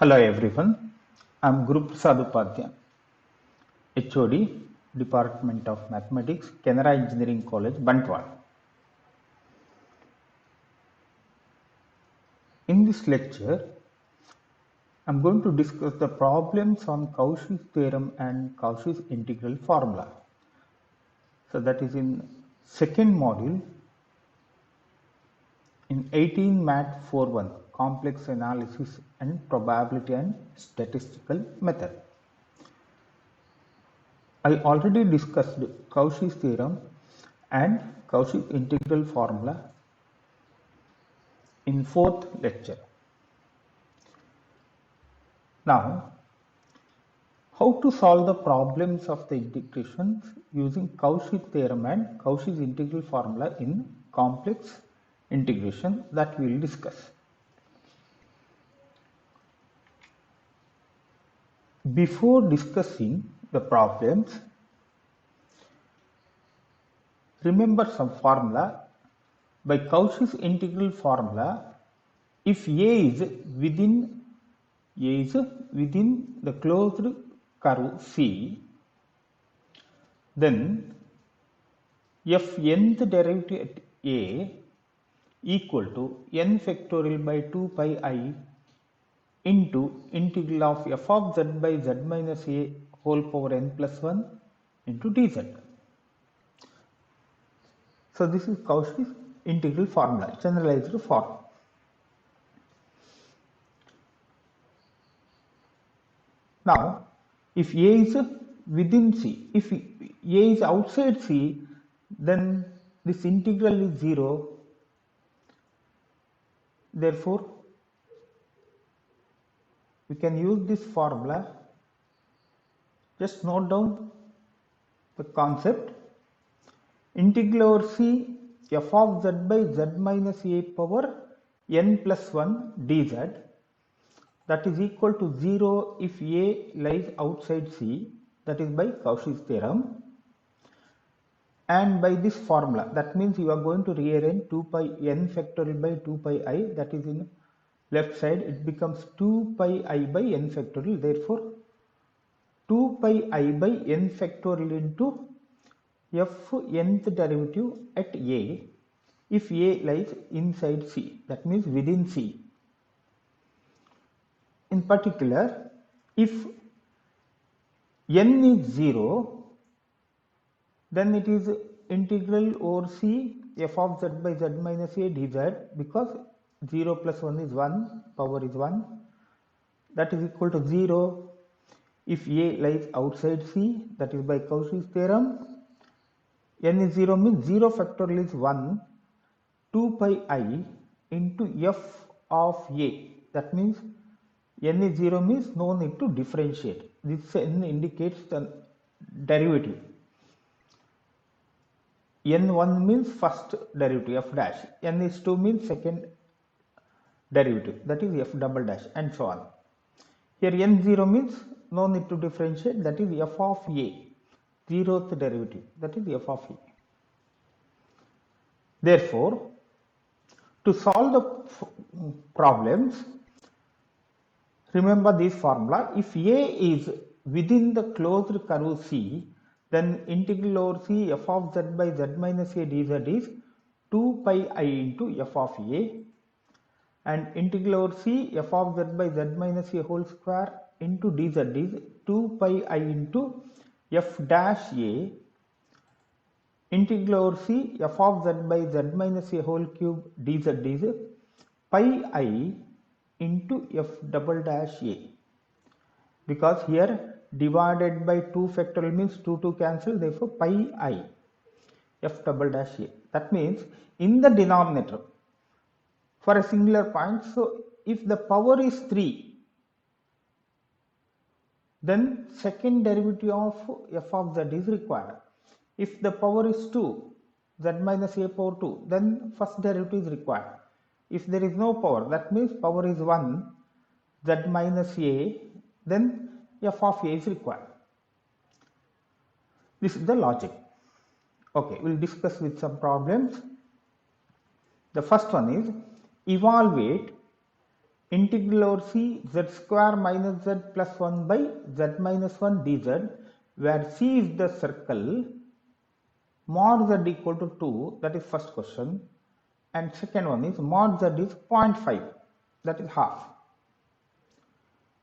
Hello everyone, I am Guruprasad Upadhya, H.O.D, Dept of Mathematics, Canara Engineering College, Bantwal. In this lecture, I am going to discuss the problems on Cauchy's theorem and Cauchy's integral formula. So that is in second module in 18MAT41, Complex Analysis and Probability and Statistical Method. I already discussed Cauchy's theorem and Cauchy's integral formula in fourth lecture. Now, how to solve the problems of the integrations using Cauchy's theorem and Cauchy's integral formula in complex integration, that we will discuss. Before discussing the problems, remember some formula. By Cauchy's integral formula, if A is within the closed curve C, then f nth derivative at A equal to n factorial by 2 pi I into integral of f of z by z minus a whole power n plus 1 into dz. So this is Cauchy's integral formula, generalized form. Now, if A is within C, if A is outside C, then this integral is 0. Therefore, we can use this formula. Just note down the concept. Integral over C f of z by z minus a power n plus 1 dz, that is equal to 0 if A lies outside C, that is by Cauchy's theorem. And by this formula, that means you are going to rearrange 2 pi n factorial by 2 pi I, that is in left side, it becomes 2 pi I by n factorial. Therefore, 2 pi I by n factorial into f nth derivative at A if A lies inside C, that means within C. In particular, if n is 0, then it is integral over C f of z by z minus a dz, because 0 plus 1 is 1, power is 1, that is equal to 0 if A lies outside C, that is by Cauchy's theorem. N is 0 means 0 factorial is 1, 2 pi I into f of A, that means n is 0 means no need to differentiate. This n indicates the derivative. n1 means first derivative f dash, n is 2 means second derivative, that is f double dash, and so on. Here n0 means no need to differentiate, that is f of A, 0th derivative, that is f of A. Therefore, to solve the problems, remember this formula. If A is within the closed curve C, then integral over C f of z by z minus a dz is 2 pi I into f of A, and integral over C f of z by z minus a whole square into dz is 2 pi I into f dash A, integral over C f of z by z minus a whole cube dz is pi I into f double dash A, because here divided by 2 factorial means 2 cancel, therefore pi I f double dash A. That means in the denominator for a singular point, so if the power is 3, then second derivative of f of z is required. If the power is 2, z minus a power 2, then first derivative is required. If there is no power, that means power is 1, z minus a, then f of a is required. This is the logic. Okay, we'll discuss with some problems. The first one is evaluate integral over c z square minus z plus 1 by z minus 1 dz, where c is the circle, mod z equal to 2, that is first question, and second one is mod z is 0.5, that is half.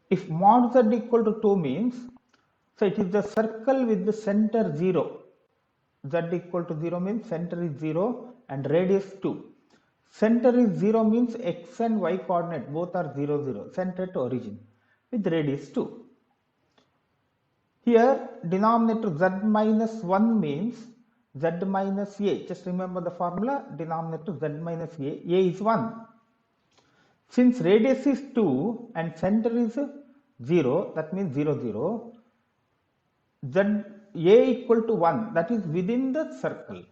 If mod z equal to 2 means, so it is the circle with the center 0. Z equal to 0 means center is 0 and radius 2. Center is 0 means x and y coordinate both are 0, 0, center to origin with radius 2. Here denominator z minus 1 means z minus a. Just remember the formula, denominator z minus a is 1. Since radius is 2 and center is 0, that means 0, 0, z a equal to 1, that is within the circle.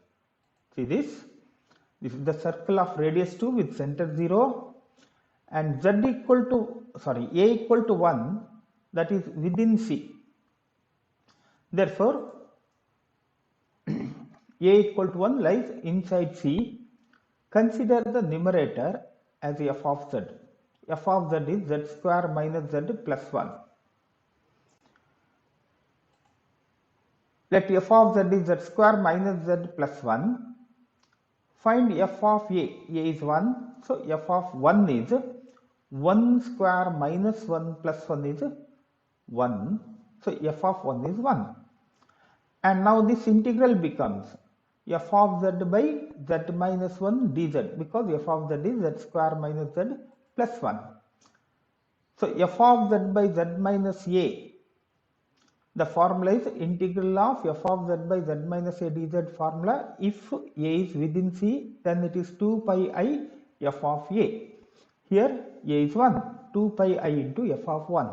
See this is the circle of radius 2 with center 0, and z equal to, a equal to 1, that is within C. Therefore, a equal to 1 lies inside C. Consider the numerator as f of z. F of z is z square minus z plus 1. Let f of z is z square minus z plus 1. Find f of a. A is 1. So, f of 1 is 1 square minus 1 plus 1 is 1. So, f of 1 is 1. And now this integral becomes f of z by z minus 1 dz, because f of z is z square minus z plus 1. So, f of z by z minus a, the formula is integral of f of z by z minus a dz formula. If a is within C, then it is 2 pi I f of a. Here a is 1, 2 pi I into f of 1.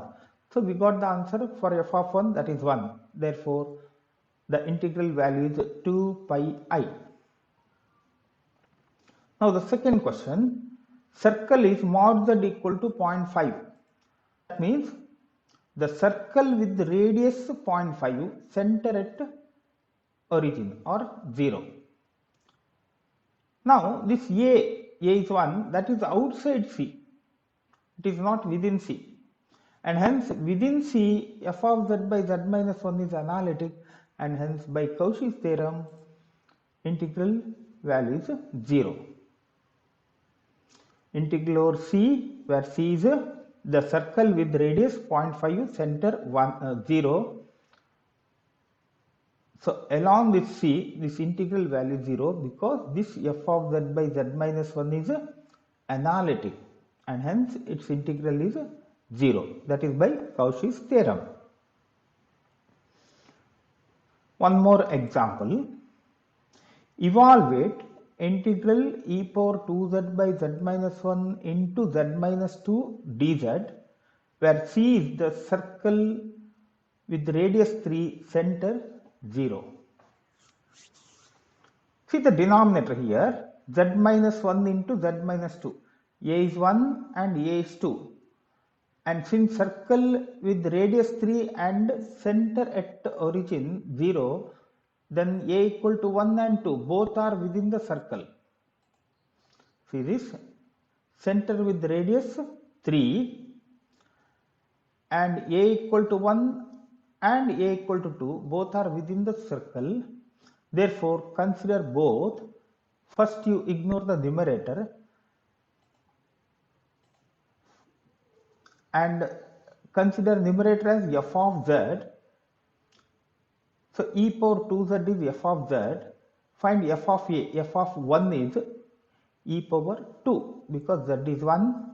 So, we got the answer for f of 1, that is 1. Therefore, the integral value is 2 pi I. Now, the second question, circle is mod z equal to 0.5. That means the circle with the radius 0.5, center at origin or 0. Now, this a is 1, that is outside C. It is not within C. And hence, within C, f of z by z minus 1 is analytic, and hence by Cauchy's theorem, integral value is 0. Integral over C, where C is the circle with radius 0.5, center 0. So, along with C, this integral value 0, because this f of z by z minus 1 is analytic, and hence its integral is 0. That is by Cauchy's theorem. One more example. Evaluate integral e power 2z by z minus 1 into z minus 2 dz, where C is the circle with radius 3, center 0. See the denominator here, z minus 1 into z minus 2. A is 1 and a is 2. And since circle with radius 3 and center at origin 0, then a equal to 1 and 2, both are within the circle. See this, center with radius 3 and a equal to 1 and a equal to 2, both are within the circle. Therefore, consider both. First you ignore the numerator and consider numerator as f of z. So, e power 2z is f of z. Find f of a. F of 1 is e power 2, because z is 1,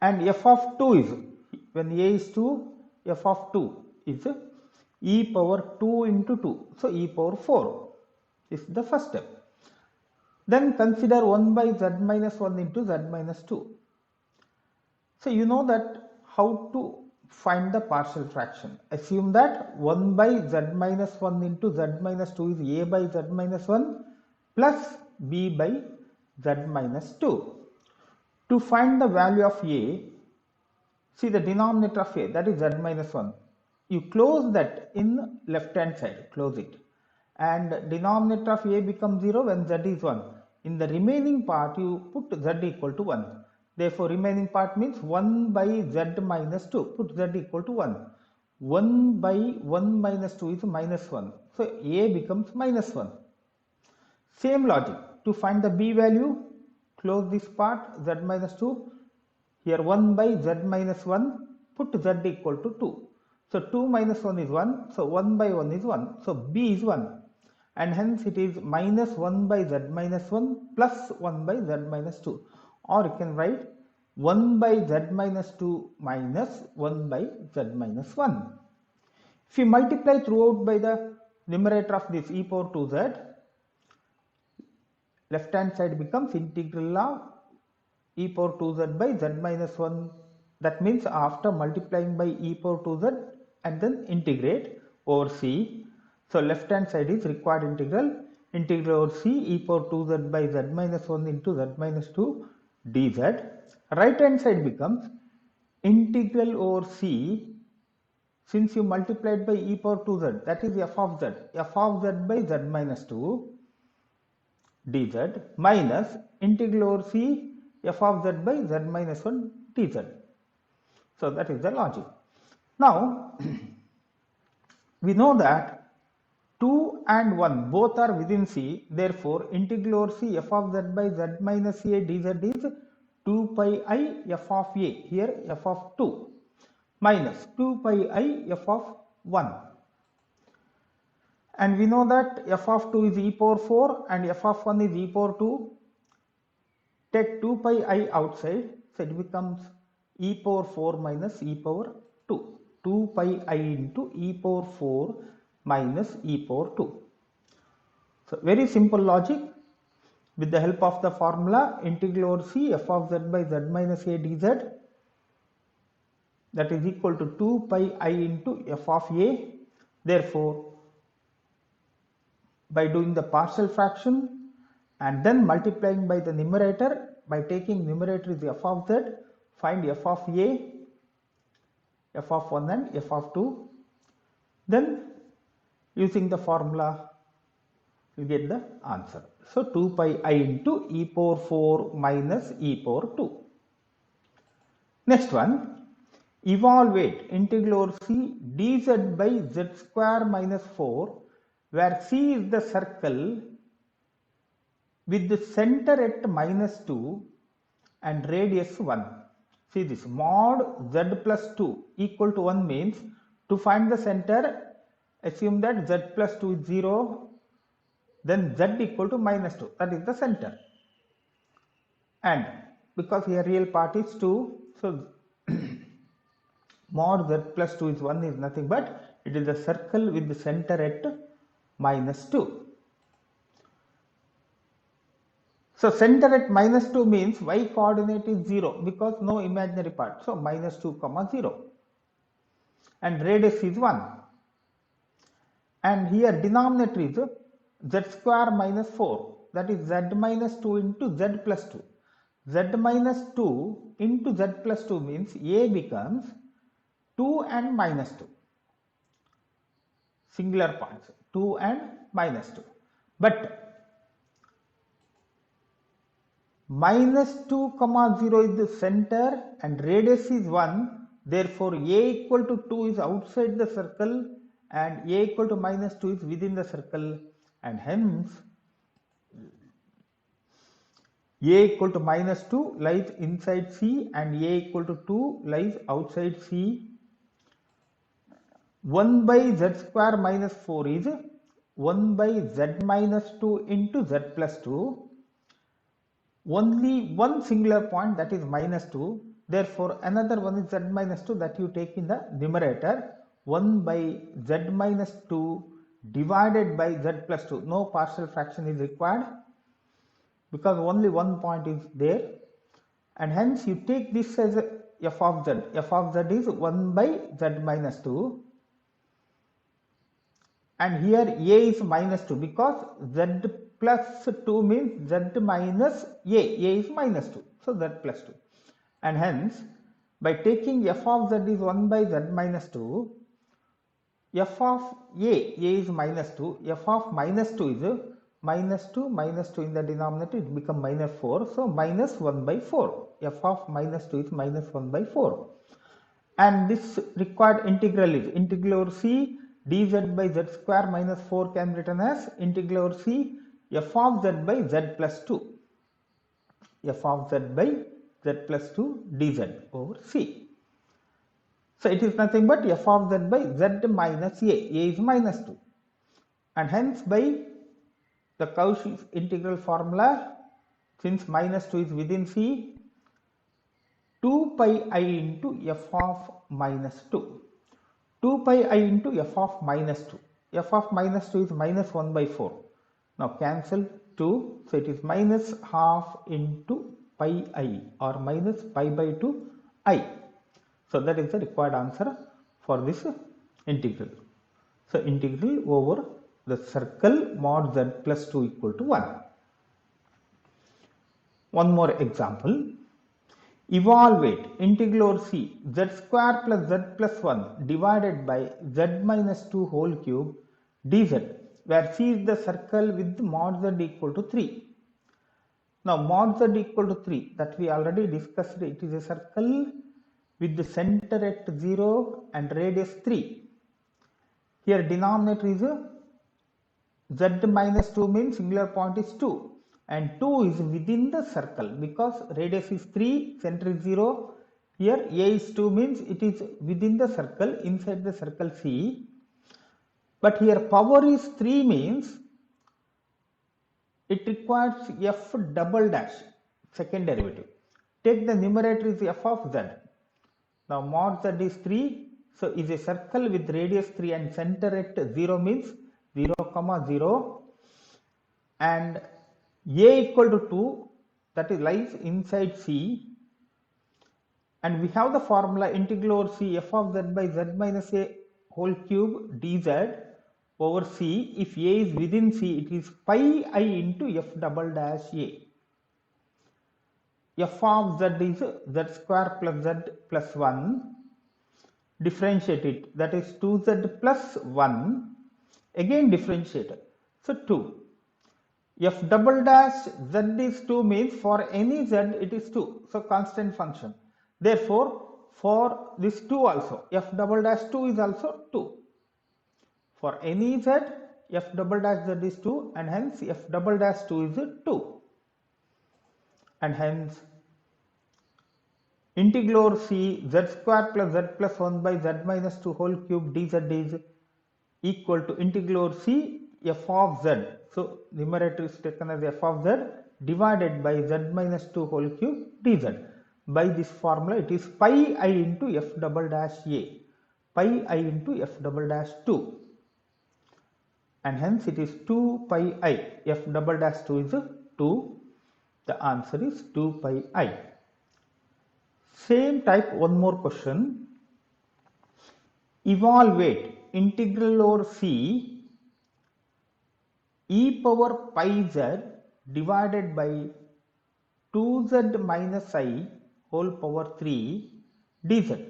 and f of 2 is, when a is 2, f of 2 is e power 2 into 2. So, e power 4 is the first step. Then consider 1 by z minus 1 into z minus 2. So, you know that how to find the partial fraction. Assume that 1 by z minus 1 into z minus 2 is a by z minus 1 plus b by z minus 2. To find the value of a, see the denominator of a, that is z minus 1. You close that in left hand side, close it. And denominator of a becomes 0 when z is 1. In the remaining part, you put z equal to 1. Therefore, remaining part means 1 by z minus 2. Put z equal to 1. 1 by 1 minus 2 is minus 1. So, a becomes minus 1. Same logic. To find the b value, close this part, z minus 2. Here 1 by z minus 1, put z equal to 2. So 2 minus 1 is 1, so 1 by 1 is 1. So b is 1. And hence it is minus 1 by z minus 1 plus 1 by z minus 2. Or you can write 1 by z minus 2 minus 1 by z minus 1. If you multiply throughout by the numerator of this e power 2z, left hand side becomes integral of e power 2z by z minus 1. That means after multiplying by e power 2z and then integrate over c. So left hand side is required integral over c e power 2z by z minus 1 into z minus 2 dz. Right hand side becomes integral over c, since you multiplied by e power 2z, that is f of z by z minus 2 dz minus integral over c f of z by z minus 1 dz. So that is the logic. Now we know that 2 and 1 both are within c, therefore integral over c f of z by z minus a dz is 2 pi I f of a, here f of 2 minus 2 pi I f of 1. And we know that f of 2 is e power 4 and f of 1 is e power 2. Take 2 pi I outside, so it becomes e power 4 minus e power 2. 2 pi I into e power 4 minus e power 2. So very simple logic. With the help of the formula integral over c f of z by z minus a dz, that is equal to 2 pi I into f of a. Therefore, by doing the partial fraction and then multiplying by the numerator, by taking numerator is f of z, find f of a, f of 1 and f of 2. Then using the formula, you get the answer. So 2 pi I into e power 4 minus e power 2. Next one, evaluate integral over c dz by z square minus 4, where c is the circle with the center at minus 2 and radius 1. See this, mod z plus 2 equal to 1 means, to find the center, assume that z plus 2 is 0, then z equal to minus 2, that is the center. And because here real part is 2, so mod z plus 2 is 1 is nothing but it is the circle with the center at minus 2. So center at minus 2 means y coordinate is 0 because no imaginary part. So minus 2 comma 0. And radius is 1. And here denominator is z square minus 4, that is z minus 2 into z plus 2. Z minus 2 into z plus 2 means a becomes 2 and minus 2. Singular points 2 and minus 2. But minus 2 comma 0 is the center and radius is 1. Therefore, a equal to 2 is outside the circle and a equal to minus 2 is within the circle, and hence a equal to minus 2 lies inside C and a equal to 2 lies outside C. 1 by z square minus 4 is 1 by z minus 2 into z plus 2. Only one singular point, that is minus 2. Therefore, another one is z minus 2, that you take in the numerator. 1 by z minus 2 divided by z plus 2. No partial fraction is required because only one point is there, and hence you take this as f of z. F of z is 1 by z minus 2, and here a is minus 2 because z plus 2 means z minus a is minus 2, so z plus 2, and hence by taking f of z is 1 by z minus 2, f of a is minus 2, f of minus 2 is minus 2 in the denominator, it becomes minus 4, so minus 1 by 4, f of minus 2 is minus 1 by 4, and this required integral is integral over c dz by z square minus 4 can be written as integral over c f of z by z plus 2, f of z by z plus 2 dz over c. So it is nothing but f of z by z minus a is minus 2, and hence by the Cauchy's integral formula, since minus 2 is within c, 2 pi I into f of minus 2, 2 pi I into f of minus 2, f of minus 2 is minus 1 by 4, now cancel 2, so it is minus half into pi I or minus pi by 2 I. So that is the required answer for this integral. So integral over the circle mod z plus 2 equal to 1. One more example. Evaluate integral over c z square plus z plus 1 divided by z minus 2 whole cube dz, where c is the circle with mod z equal to 3. Now mod z equal to 3, that we already discussed, it is a circle with the center at 0 and radius 3. Here denominator is z minus 2 means singular point is 2, and 2 is within the circle because radius is 3, center is 0. Here a is 2 means it is within the circle, inside the circle C. But here power is 3 means it requires f double dash, second derivative. Take the numerator is f of z. Now mod z is 3, so is a circle with radius 3 and center at 0 means 0, 0, and a equal to 2, that is lies inside C, and we have the formula integral over C f of z by z minus a whole cube dz over C. If a is within C, it is pi I into f double dash a. F of z is z square plus z plus 1, differentiate it, that is 2z plus 1, again differentiate, so 2. F double dash z is 2 means for any z it is 2, so constant function. Therefore, for this 2 also, f double dash 2 is also 2. For any z, f double dash z is 2, and hence f double dash 2 is 2. And hence integral over c z square plus z plus 1 by z minus 2 whole cube dz is equal to integral over c f of z. So numerator is taken as f of z divided by z minus 2 whole cube dz. By this formula it is pi I into f double dash a, pi I into f double dash 2, and hence it is 2 pi I, f double dash 2 is 2, the answer is 2 pi I. Same type, one more question. Evaluate integral over c e power pi z divided by 2z minus I whole power 3 dz,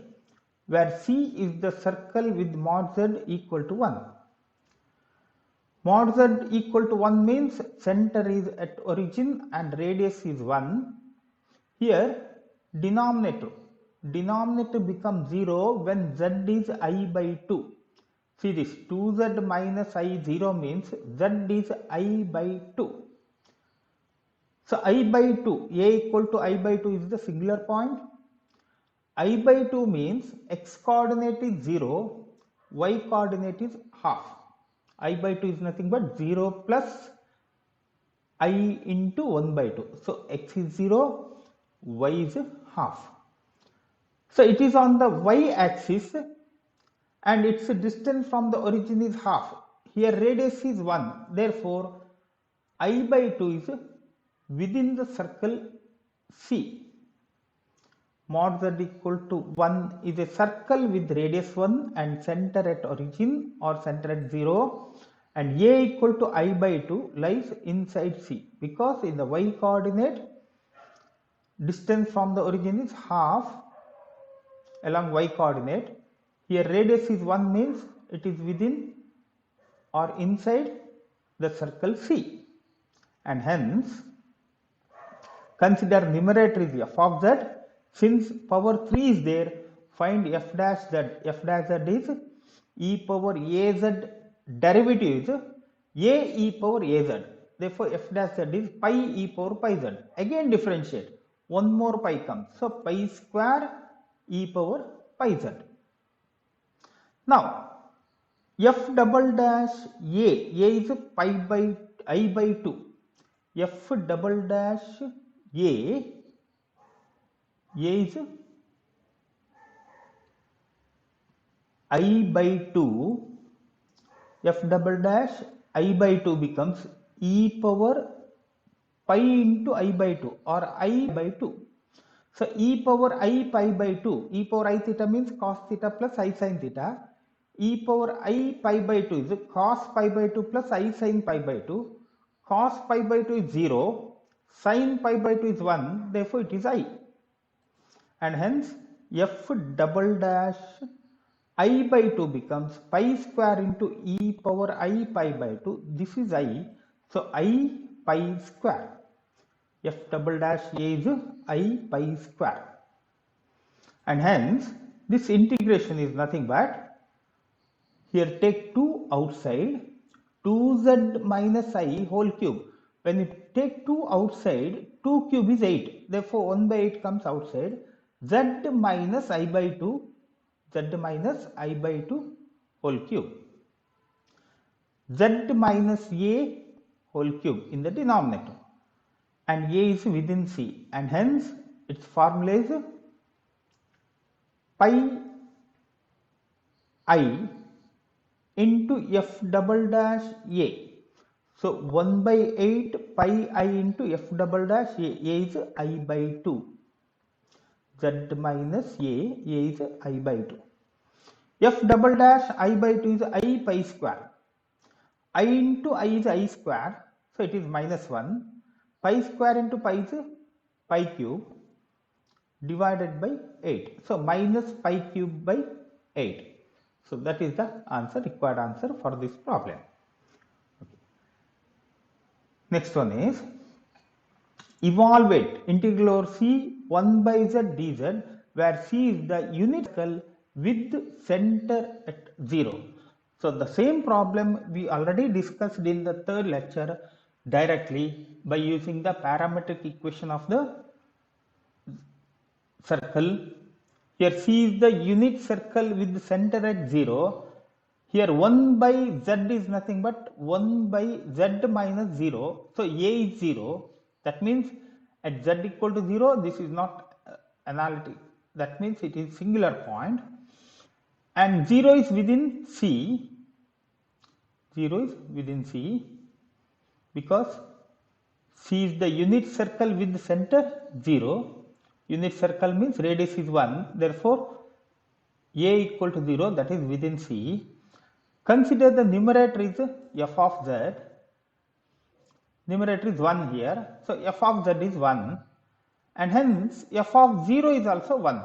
where c is the circle with mod z equal to 1. Mod z equal to 1 means center is at origin and radius is 1. Here denominator becomes 0 when z is I by 2. See this, 2z minus I 0 means z is I by 2. So I by 2, a equal to I by 2 is the singular point. I by 2 means x coordinate is 0, y coordinate is half. I by 2 is nothing but 0 plus I into 1 by 2. So x is 0, y is half. So it is on the y axis and its distance from the origin is half. Here radius is 1. Therefore, I by 2 is within the circle C. Mod z equal to 1 is a circle with radius 1 and center at origin or center at 0, and a equal to I by 2 lies inside C, because in the y coordinate distance from the origin is half along y coordinate. Here radius is 1 means it is within or inside the circle C, and hence consider numerator is f of z. Since power 3 is there, find f dash z. F dash z is e power az, derivative is a e power az. Therefore f dash z is pi e power pi z. Again differentiate, one more pi comes, so pi square e power pi z. Now f double dash a is pi by I by 2. F double dash a is I by 2. F double dash I by 2 becomes e power pi into I by 2 or I by 2. So e power I pi by 2, e power I theta means cos theta plus I sin theta. E power I pi by 2 is cos pi by 2 plus I sin pi by 2. Cos pi by 2 is 0, sin pi by 2 is 1, therefore it is I. And hence f double dash I by 2 becomes pi square into e power I pi by 2. This is I, so I pi square. F double dash a is I pi square. And hence this integration is nothing but, here take 2 outside, 2z minus I whole cube. When you take 2 outside, 2 cube is 8. Therefore 1 by 8 comes outside. Z minus I by 2, z minus I by 2 whole cube. Z minus a whole cube in the denominator. And a is within C. And hence its formula is pi I into f double dash a. So 1 by 8 pi I into f double dash a. A is I by 2. Z minus a is I by 2. F double dash I by 2 is I pi square. I into I is I square, so it is minus 1. Pi square into pi is pi cube divided by 8. So minus pi cube by 8. So that is the answer, required answer for this problem. Okay. Next one is evaluate integral over C 1 by z dz, where C is the unit circle with center at 0. So the same problem we already discussed in the third lecture directly by using the parametric equation of the circle. Here C is the unit circle with the center at 0. Here 1 by z is nothing but 1 by z minus 0. So a is 0. That means at z equal to 0, this is not analytic. That means it is singular point. And 0 is within C. 0 is within C because C is the unit circle with the center 0. Unit circle means radius is 1. Therefore, a equal to 0, that is within C. Consider the numerator is f of z. Numerator is 1 here. So f of z is 1. And hence f of 0 is also 1.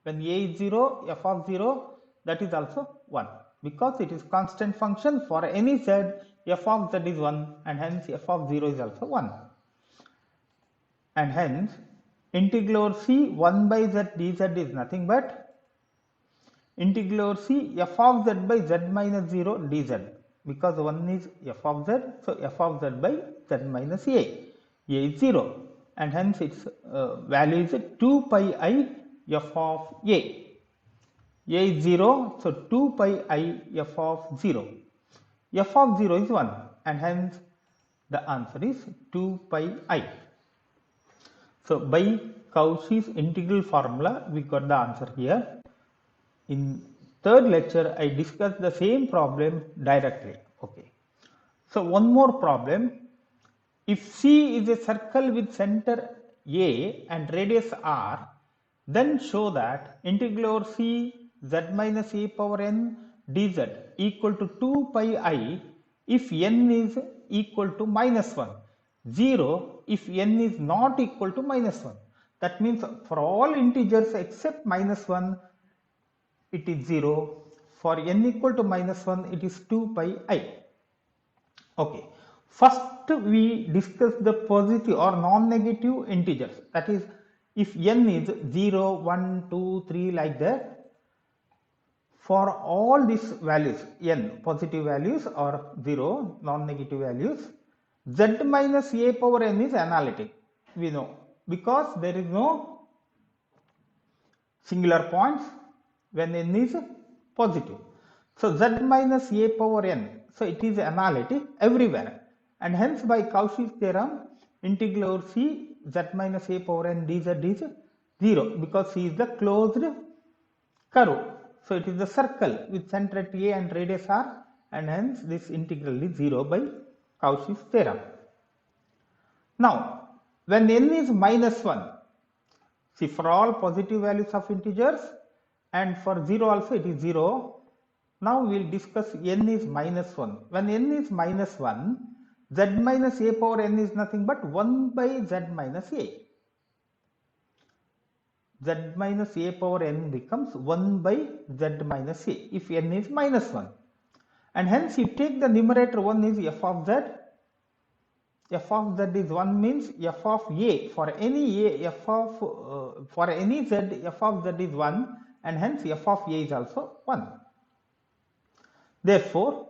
When a is 0, f of 0, that is also 1. Because it is constant function for any z, f of z is 1, and hence f of 0 is also 1. And hence integral over C 1 by z dz is nothing but integral over C f of z by z minus 0 dz, because 1 is f of z, so f of z by z minus a is 0, and hence its value is 2 pi I f of a is 0, so 2 pi I f of 0. F of 0 is 1, and hence the answer is 2 pi I. So by Cauchy's integral formula, we got the answer here. In third lecture, I discussed the same problem directly. Okay. So one more problem. If C is a circle with center A and radius R, then show that integral over C z minus a power n dz equal to 2 pi I if n is equal to minus 1, 0 if n is not equal to minus 1. That means for all integers except minus 1 it is 0. For n equal to minus 1 it is 2 pi I. Okay. First we discuss the positive or non-negative integers. That is, if n is 0, 1, 2, 3 like that, for all these values n, positive values or 0, non-negative values, z minus a power n is analytic. We know because there is no singular points when n is positive. So z minus a power n, so it is analytic everywhere, and hence by Cauchy's theorem integral over c z minus a power n dz is 0 because c is the closed curve. So it is the circle with center at a and radius r, and hence this integral is 0 by Cauchy's theorem. Now when n is minus 1, see, for all positive values of integers and for 0 also it is 0. Now we will discuss n is minus 1. When n is minus 1, z minus a power n is nothing but 1 by z minus a. Z minus a power n becomes 1 by z minus a if n is minus 1. And hence you take the numerator 1 is f of z. F of z is 1 means f of a. For any a, for any z, f of z is 1, and hence f of a is also 1. Therefore,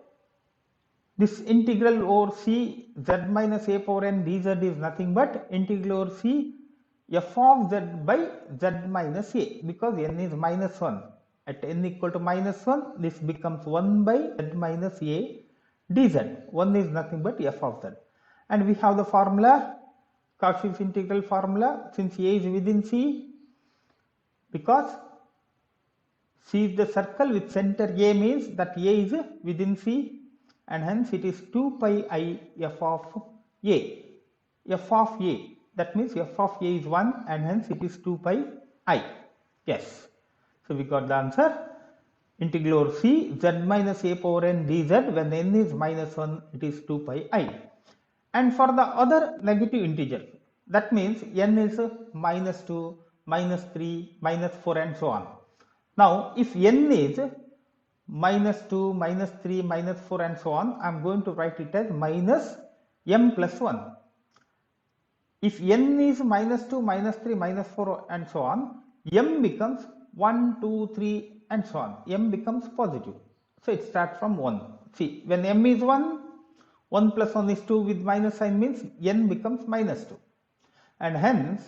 this integral over c z minus a power n dz is nothing but integral over c f of z by z minus a, because n is minus 1. At n equal to minus 1, this becomes 1 by z minus a dz. 1 is nothing but f of z. And we have the formula, Cauchy's integral formula, since a is within c, because c is the circle with center a means that a is within c, and hence it is 2 pi I f of a. F of a, that means f of a is 1, and hence it is 2 pi I. Yes. So we got the answer. Integral over c z minus a power n dz, when n is minus 1 it is 2 pi I. And for the other negative integer, that means n is minus 2, minus 3, minus 4 and so on. Now if n is minus 2, minus 3, minus 4 and so on, I am going to write it as minus m plus 1. If n is minus 2, minus 3, minus 4 and so on, m becomes 1, 2, 3 and so on. M becomes positive. So it starts from 1. See, when m is 1, 1 plus 1 is 2 with minus sign means n becomes minus 2. And hence,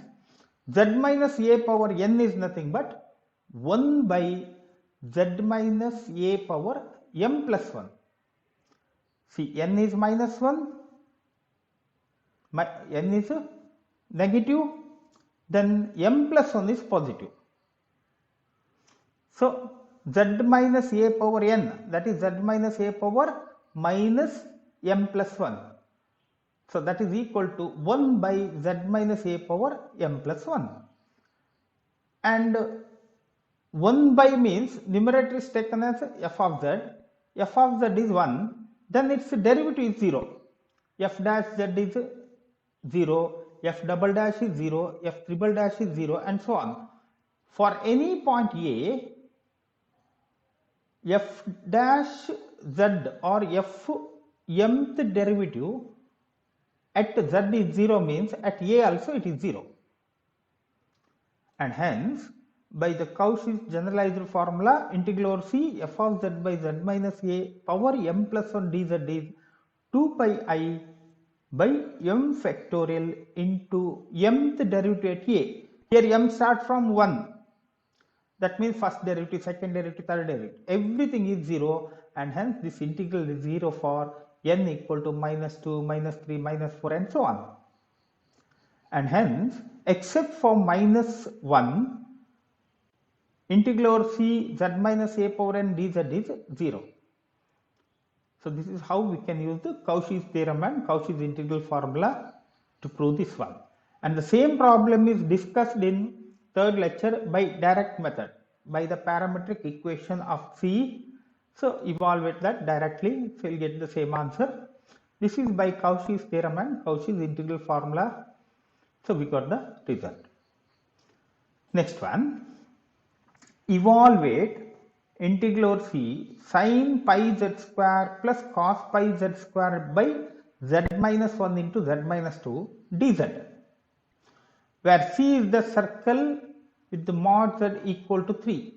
z minus a power n is nothing but 1 by z minus a power m plus 1. See, n is minus 1, n is negative, then m plus 1 is positive. So, z minus a power n, that is z minus a power minus m plus 1. So, that is equal to 1 by z minus a power m plus 1. And 1 by means numerator is taken as f of z. F of z is 1, then its derivative is 0. F dash z is 0, f double dash is 0, f triple dash is 0 and so on. For any point a, f dash z or f mth derivative at z is 0 means at a also it is 0. And hence, by the Cauchy's generalized formula, integral over c f of z by z minus a power m plus 1 dz is 2 pi I by m factorial into mth derivative at a. Here m starts from 1. That means first derivative, second derivative, third derivative. Everything is 0, and hence this integral is 0 for n equal to minus 2, minus 3, minus 4 and so on. And hence, except for minus 1, integral over c z minus a power n dz is 0. So this is how we can use the Cauchy's theorem and Cauchy's integral formula to prove this one. And the same problem is discussed in third lecture by direct method, by the parametric equation of c So evaluate that directly, so you'll get the same answer. This is by Cauchy's theorem and Cauchy's integral formula. So we got the result. Next one, evaluate integral C sin pi z square plus cos pi z square by z minus 1 into z minus 2 dz, where C is the circle with the mod z equal to 3.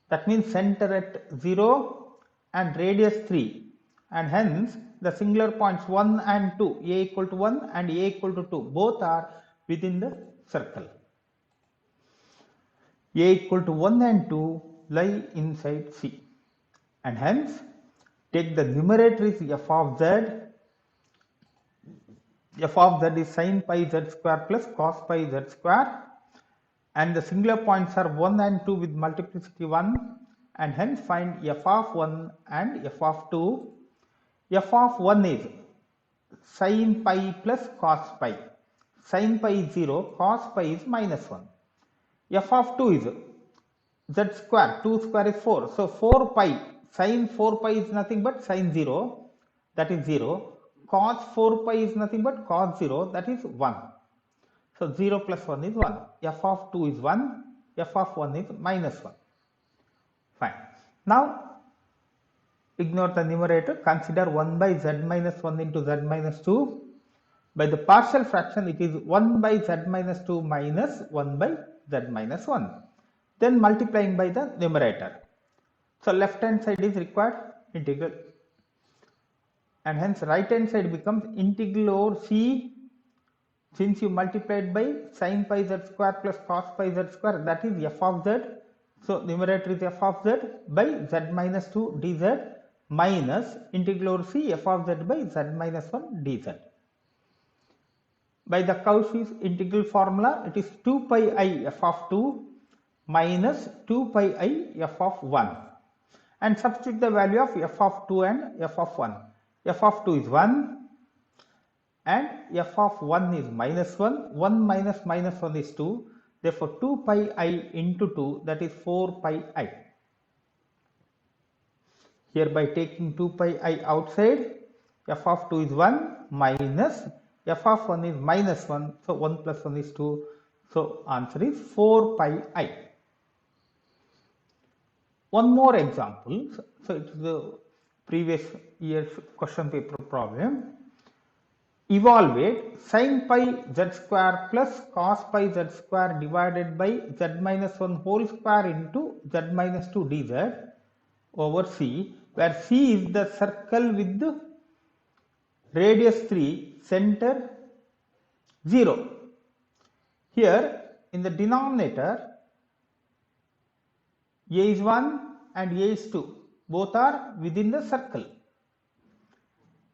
That means center at 0 and radius 3, and hence the singular points 1 and 2, a equal to 1 and a equal to 2, both are within the circle. A equal to 1 and 2 lie inside C, and hence take the numerator is f of z. F of z is sin pi z square plus cos pi z square, and the singular points are 1 and 2 with multiplicity 1, and hence find f of 1 and f of 2. F of 1 is sin pi plus cos pi. Sin pi is 0, cos pi is minus 1. F of 2 is z square, 2 square is 4. So 4 pi, sin 4 pi is nothing but sin 0, that is 0. Cos 4 pi is nothing but cos 0, that is 1. So 0 plus 1 is 1. F of 2 is 1, f of 1 is minus 1. Fine. Now ignore the numerator, consider 1 by z minus 1 into z minus 2. By the partial fraction, it is 1 by z minus 2 minus 1 by z minus 1. Then multiplying by the numerator. So left hand side is required integral, and hence right hand side becomes integral over C. Since you multiplied by sin pi z square plus cos pi z square, that is f of z. So numerator is f of z by z minus 2 dz minus integral over C f of z by z minus 1 dz. By the Cauchy's integral formula, it is 2 pi I f of 2 minus 2 pi I f of 1, and substitute the value of f of 2 and f of 1. F of 2 is 1 and f of 1 is minus 1. 1 minus minus 1 is 2. Therefore 2 pi I into 2, that is 4 pi I. Here by taking 2 pi I outside, f of 2 is 1 minus f of 1 is minus 1. So 1 plus 1 is 2. So answer is 4 pi I. One more example. So it is the previous year's question paper problem. Evaluate sin pi z square plus cos pi z square divided by z minus 1 whole square into z minus 2 dz over C, where C is the circle with the radius 3, center 0. Here in the denominator, A is 1 and A is 2, both are within the circle.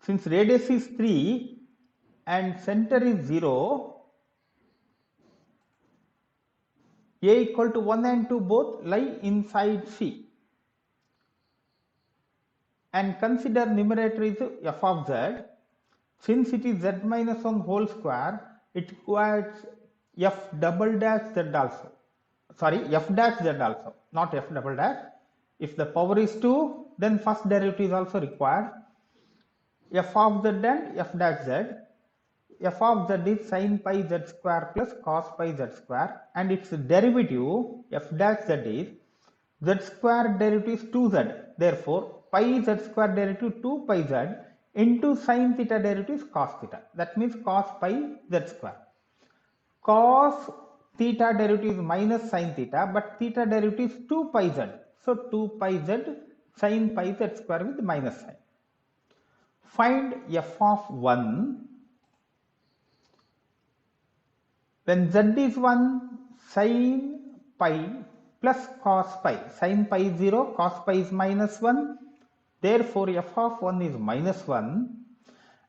Since radius is 3 and center is 0, A equal to 1 and 2 both lie inside C. And consider numerator is f of z. Since it is z minus 1 whole square, it requires f double dash z also. Sorry, f dash z also, not f double dash. If the power is 2, then first derivative is also required. F of z and f dash z. F of z is sin pi z square plus cos pi z square, and its derivative f dash z is z square derivative is 2z. Therefore, pi z square derivative 2 pi z into sin theta derivative is cos theta. That means cos pi z square. Cos theta derivative is minus sin theta, but theta derivative is 2 pi z. So 2 pi z sin pi z square with minus sign. Find f of 1 when z is 1, sin pi plus cos pi. Sin pi is 0, cos pi is minus 1. Therefore, f of 1 is minus 1,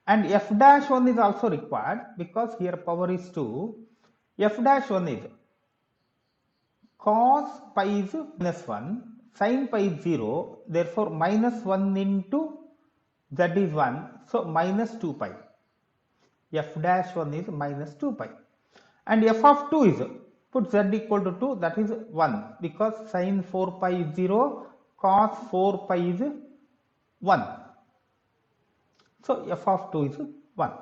and f dash 1 is also required because here power is 2. F dash 1 is cos pi is minus 1, sin pi is 0. Therefore, minus 1 into z is 1. So, minus 2 pi. F dash 1 is minus 2 pi. And f of 2 is, put z equal to 2, that is 1, because sin 4 pi is 0, cos 4 pi is 1. So f of 2 is 1.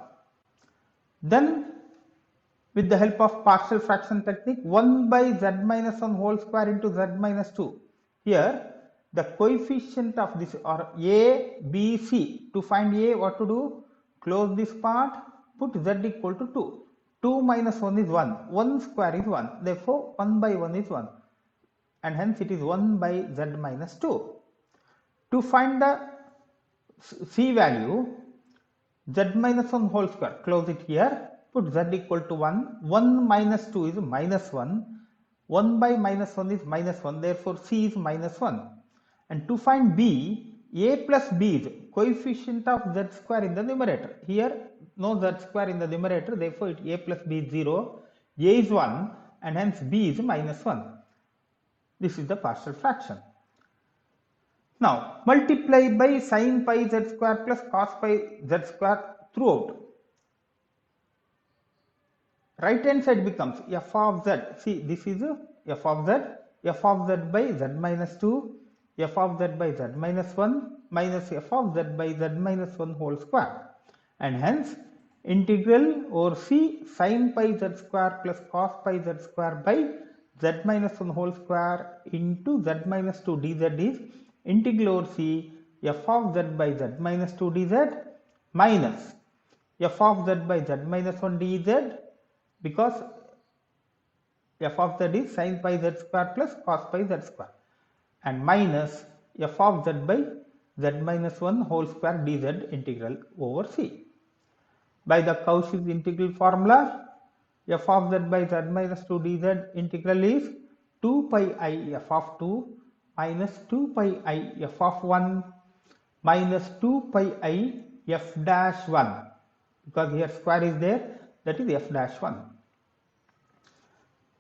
Then with the help of partial fraction technique, 1 by z minus 1 whole square into z minus 2. Here the coefficient of this are a, b, c. To find a, what to do? Close this part, put z equal to 2. 2 minus 1 is 1. 1 square is 1. Therefore 1 by 1 is 1. And hence it is 1 by z minus 2. To find the c value, z minus 1 whole square, close it here, put z equal to 1. 1 minus 2 is minus 1. 1 by minus 1 is minus 1. Therefore c is minus 1. And to find b, a plus b is coefficient of z square in the numerator. Here no z square in the numerator, therefore a plus b is 0, a is 1, and hence b is minus 1. This is the partial fraction. Now multiply by sin pi z square plus cos pi z square throughout. Right hand side becomes f of z. See, this is f of z by z minus 2, f of z by z minus 1 minus f of z by z minus 1 whole square. And hence integral over c sin pi z square plus cos pi z square by z minus 1 whole square into z minus 2 dz is integral over c f of z by z minus 2 dz minus f of z by z minus 1 dz, because f of z is sin pi z square plus cos pi z square, and minus f of z by z minus 1 whole square dz integral over c. By the Cauchy's integral formula, f of z by z minus 2 dz integral is 2 pi I f of 2 minus 2 pi I f of 1 minus 2 pi I f dash 1, because here square is there, that is f dash 1.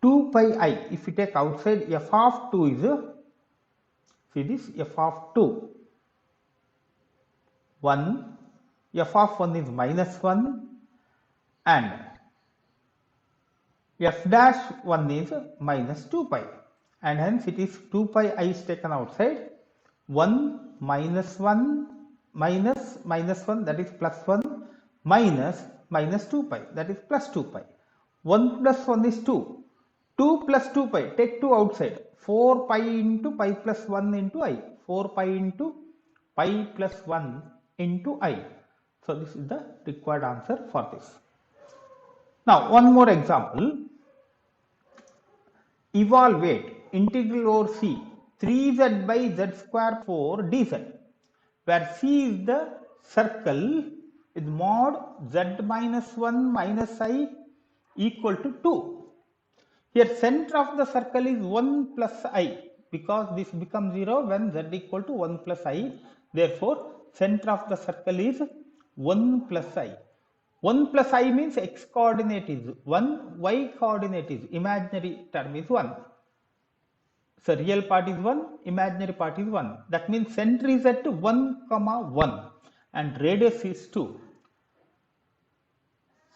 2 pi I, if we take outside, f of 2 is, see this, f of 2, 1, f of 1 is minus 1, and f dash 1 is minus 2 pi, and hence it is 2 pi I is taken outside, 1 minus 1 minus minus 1, that is plus 1, minus minus 2 pi, that is plus 2 pi. 1 plus 1 is 2. 2 plus 2 pi, take 2 outside, 4 pi into pi plus 1 into I, 4 pi into pi plus 1 into I. So this is the required answer for this. Now one more example. Evaluate integral over c 3z by z square 4 dz, where c is the circle with mod z minus 1 minus I equal to 2. Here center of the circle is 1 plus I, because this becomes 0 when z equal to 1 plus I. Therefore center of the circle is 1 plus I. 1 plus I means x coordinate is 1, y coordinate is, imaginary term is 1. So real part is 1, imaginary part is 1. That means center is at 1, 1 and radius is 2.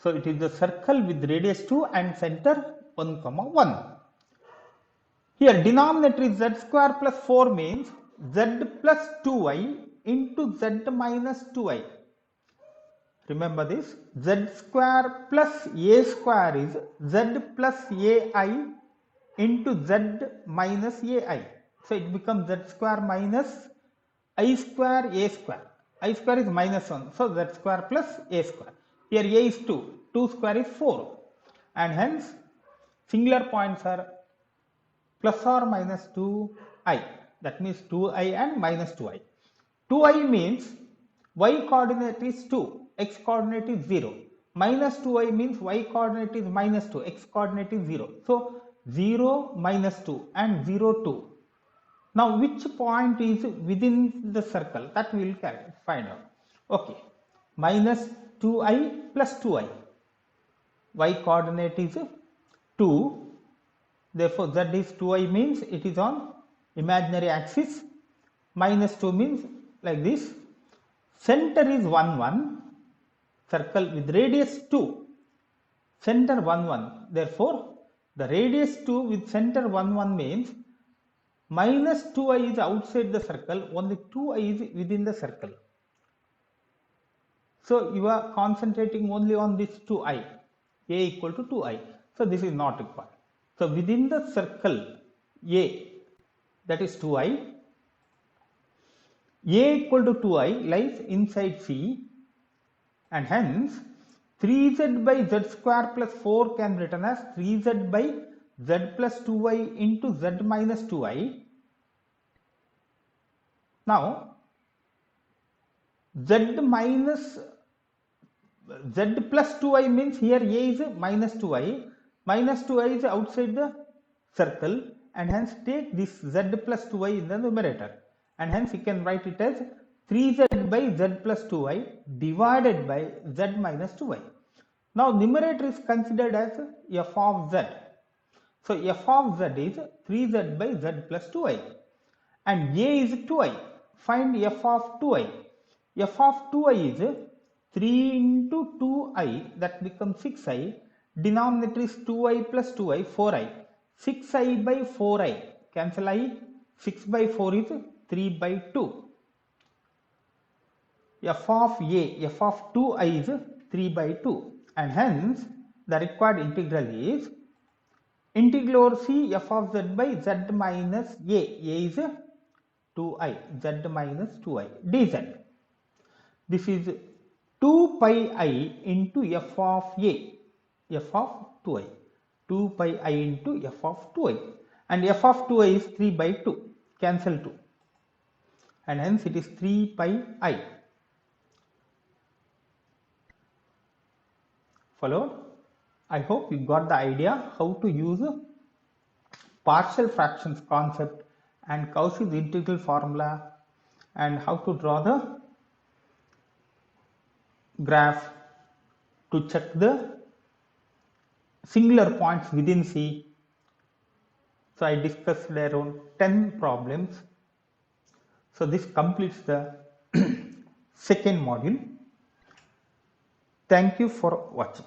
So it is the circle with radius 2 and center 1, 1. Here denominator is z square plus 4 means z plus 2i into z minus 2i. Remember this, z square plus a square is z plus ai into z minus ai. So it becomes z square minus I square a square. I square is minus 1. So z square plus a square. Here a is 2. 2 square is 4. And hence singular points are plus or minus 2i. That means 2i and minus 2i. 2i means y coordinate is 2. X coordinate is 0. Minus 2i means y coordinate is minus 2. X coordinate is 0. So 0, minus 2 and 0, 2. Now which point is within the circle, that we will find out. Okay. Minus 2i plus 2i. Y coordinate is 2. Therefore z is 2i means it is on imaginary axis. Minus 2 means like this. Center is 1, 1. Circle with radius 2, center 1, 1. Therefore, the radius 2 with center 1, 1 means minus 2i is outside the circle, only 2i is within the circle. So you are concentrating only on this 2i, a equal to 2i. So this is not required. So within the circle a, that is 2i, a equal to 2i lies inside C, and hence 3z by z square plus 4 can be written as 3z by z plus 2i into z minus 2i. Now z minus z plus 2i means here a is minus 2i. Minus 2i is outside the circle, and hence take this z plus 2i in the numerator, and hence you can write it as 3z by z plus 2i divided by z minus 2i. Now numerator is considered as f of z. So f of z is 3z by z plus 2i, and a is 2i. Find f of 2i. F of 2i is 3 into 2i, that becomes 6i. Denominator is 2i plus 2i, 4i. 6i by 4i, cancel I. 6 by 4 is 3 by 2. F of a, f of 2i is 3 by 2, and hence the required integral is integral over c f of z by z minus a is 2i, z minus 2i dz. This is 2 pi I into f of a, f of 2i, 2 pi I into f of 2i, and f of 2i is 3 by 2, cancel 2, and hence it is 3 pi I. Followed? I hope you got the idea how to use partial fractions concept and Cauchy's integral formula, and how to draw the graph to check the singular points within C. So I discussed around 10 problems. So this completes the second module. Thank you for watching.